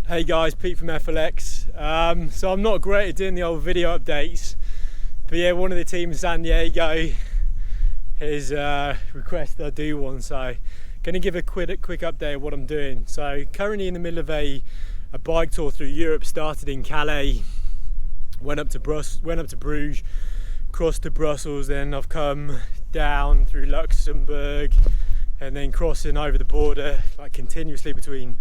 Hey guys, Pete from FLX. So I'm not great at doing the old video updates, but yeah, one of the team in San Diego has requested I do one, so going to give a quick update of what I'm doing. So currently in the middle of a bike tour through Europe. Started in Calais, went up to Bruges, crossed to Brussels, then I've come down through Luxembourg, and then crossing over the border like continuously between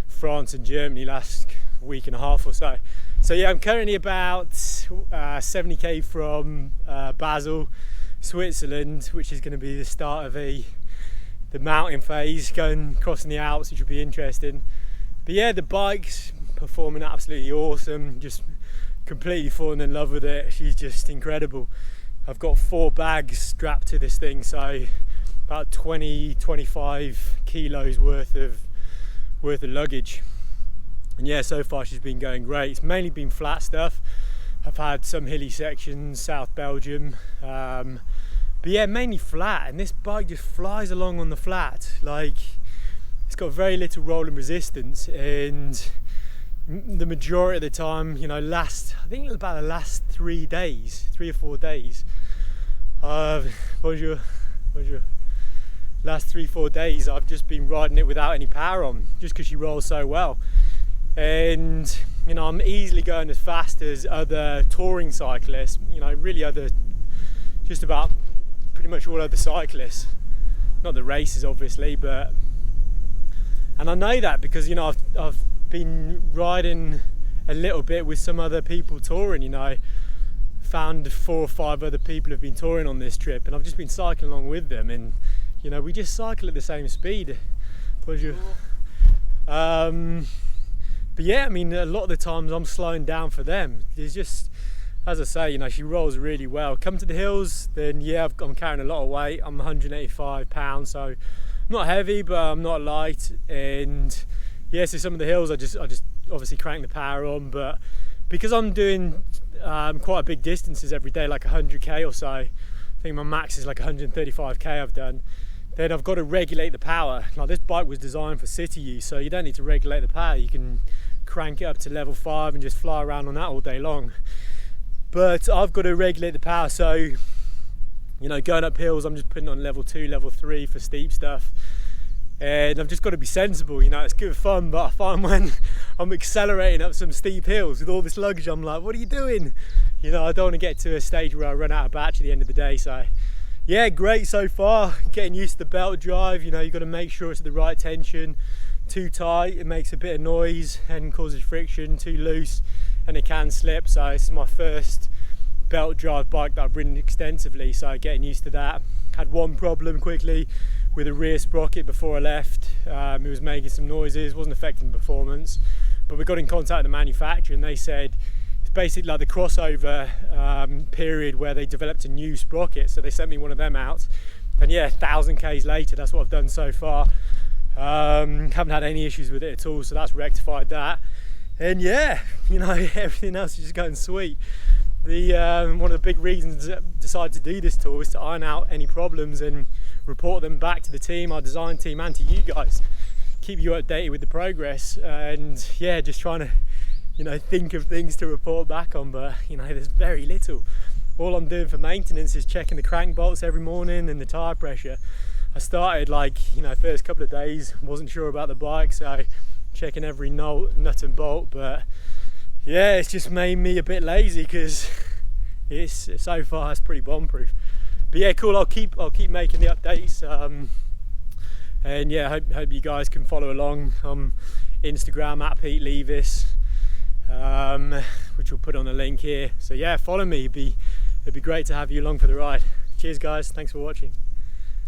France and Germany last week and a half or so. So yeah, I'm currently about 70k from Basel, Switzerland, which is going to be the start of the mountain phase, crossing the Alps, which will be interesting. But yeah, the bike's performing absolutely awesome, just completely fallen in love with it. She's just incredible. I've got 4 bags strapped to this thing, so about 20-25 kilos worth of luggage. And yeah, so far she's been going great. It's mainly been flat stuff. I've had some hilly sections, South Belgium, but yeah, mainly flat, and this bike just flies along on the flat. Like, it's got very little rolling resistance, and the majority of the time, you know, I think about the last 3 or 4 days, last 3-4 days I've just been riding it without any power on, just because she rolls so well. And you know, I'm easily going as fast as other touring cyclists, you know, really just about pretty much all other cyclists, not the races obviously, and I know that because, you know, I've been riding a little bit with some other people touring. You know, found 4 or 5 other people who've been touring on this trip, and I've just been cycling along with them, and you know, we just cycle at the same speed. But yeah, I mean, a lot of the times I'm slowing down for them. It's just, as I say, you know, she rolls really well. Come to the hills, then yeah, I'm carrying a lot of weight. I'm 185 pounds, so I'm not heavy, but I'm not light. And yeah, so some of the hills I just obviously crank the power on, but because I'm doing quite big distances every day, like 100k or so, I think my max is like 135k I've done, then I've got to regulate the power. Like, this bike was designed for city use, so you don't need to regulate the power. You can crank it up to level 5 and just fly around on that all day long. But I've got to regulate the power, so you know, going up hills I'm just putting on level 2, level 3 for steep stuff. And I've just got to be sensible, you know. It's good fun, but I find when I'm accelerating up some steep hills with all this luggage, I'm like, what are you doing? You know, I don't want to get to a stage where I run out of battery at the end of the day. So yeah, great so far. Getting used to the belt drive. You know, you've got to make sure it's at the right tension. Too tight, it makes a bit of noise and causes friction. Too loose, and it can slip. So this is my first belt drive bike that I've ridden extensively, so getting used to that. Had one problem quickly with a rear sprocket before I left. It was making some noises, wasn't affecting the performance, but we got in contact with the manufacturer and they said it's basically like the crossover period where they developed a new sprocket, so they sent me one of them out, and yeah, 1000 k's later, that's what I've done so far. Haven't had any issues with it at all, so that's rectified that. And yeah, you know, everything else is just going sweet. One of the big reasons I decided to do this tour is to iron out any problems and report them back to the team, our design team, and to you guys. Keep you updated with the progress, and yeah, just trying to, you know, think of things to report back on, but you know, there's very little. All I'm doing for maintenance is checking the crank bolts every morning and the tyre pressure. I started, like, you know, first couple of days, wasn't sure about the bike, so checking every nut and bolt, but yeah, it's just made me a bit lazy because it's so far it's pretty bomb-proof. But yeah, cool. I'll keep making the updates, and yeah, hope you guys can follow along on Instagram at Pete Levis, which we'll put on the link here. So yeah, follow me. It'd be great to have you along for the ride. Cheers, guys. Thanks for watching.